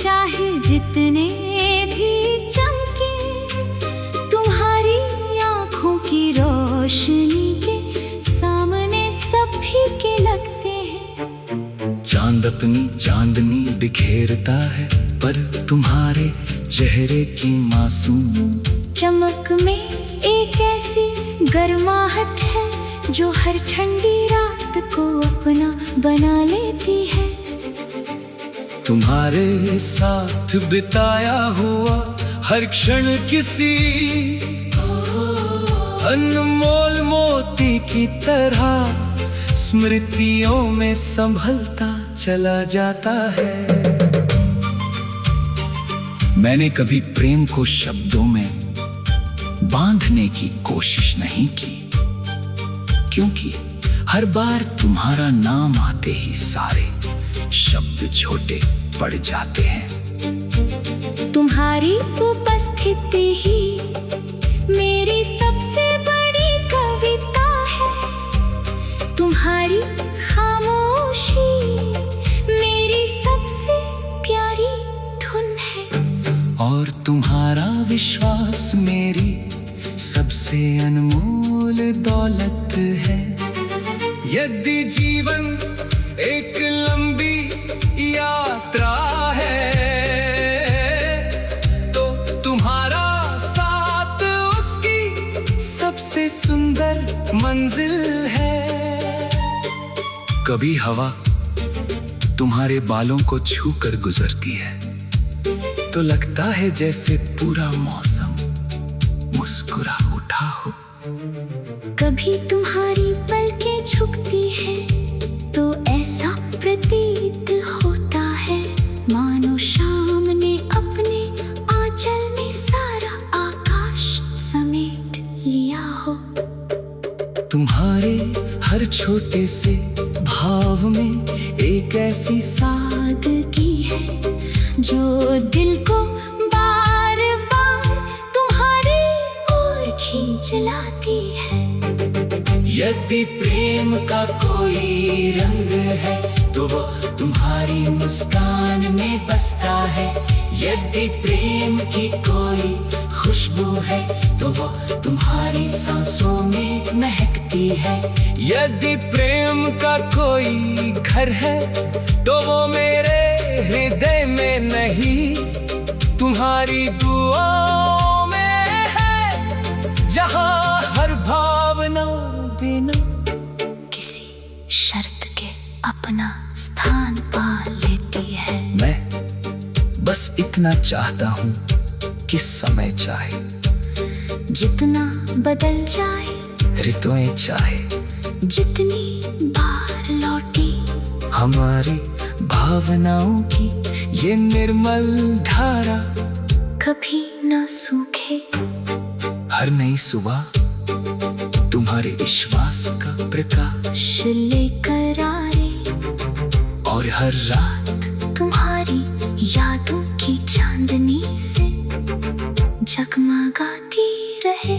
चाहे जितने भी चमके, तुम्हारी आंखों की रोशनी के सामने सब फीके लगते हैं। चांद अपनी चांदनी बिखेरता है, पर तुम्हारे चेहरे की मासूम चमक में एक ऐसी गर्माहट है जो हर ठंडी रात को अपना बना लेती है। तुम्हारे साथ बिताया हुआ हर क्षण किसी अनमोल मोती की तरह स्मृतियों में संभलता चला जाता है। मैंने कभी प्रेम को शब्दों में बांधने की कोशिश नहीं की, क्योंकि हर बार तुम्हारा नाम आते ही सारे शब्द छोटे पड़ जाते हैं। तुम्हारी उपस्थिति ही मेरी सबसे बड़ी कविता है। तुम्हारी खामोशी मेरी सबसे प्यारी धुन है। और तुम्हारा विश्वास मेरी सबसे अनमोल दौलत है। यदि जीवन एक लंबी यात्रा है, तो तुम्हारा साथ उसकी सबसे सुंदर मंजिल है। कभी हवा तुम्हारे बालों को छू कर गुजरती है, तो लगता है जैसे पूरा मौसम मुस्कुरा उठा हो। कभी तुम्हारी पलकें झुकती हैं तो ऐसा प्रतीत होता है मानो शाम ने अपने आंचल में सारा आकाश समेट लिया हो। तुम्हारे हर छोटे से भाव में एक ऐसी सादगी है जो दिल को बार बार तुम्हारी ओर खींच लाती है। यदि प्रेम का कोई रंग है, तो वो तुम्हारी मुस्कान में बसता है। यदि प्रेम की कोई खुशबू है, तो वो तुम्हारी सांसों में महकती है। यदि प्रेम का कोई घर है, तो वो मेरे हृदय में नहीं, तुम्हारी दुआओं में है, जहां हर भावना बिना किसी शर्त के अपना स्थान पा लेती है। मैं बस इतना चाहता हूँ कि समय चाहे, जितना बदल जाए, ऋतुएं चाहे, जितनी बार लौटी हमारी भावनाओं की ये निर्मल धारा कभी न सूखे। हर नई सुबह तुम्हारे विश्वास का प्रकाश लेकर आए, और हर रात तुम्हारी यादों की चांदनी से जगमगाती रहे।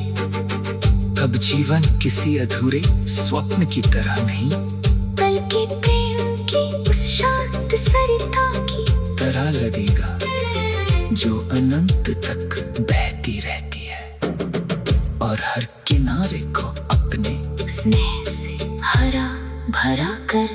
अब जीवन किसी अधूरे स्वप्न की तरह नहीं, बल्कि प्रेम की उस शांत सरिता की तरह लगेगा जो अनंत तक बहती रहती है, और हर किनारे को अपने स्नेह से हरा भरा कर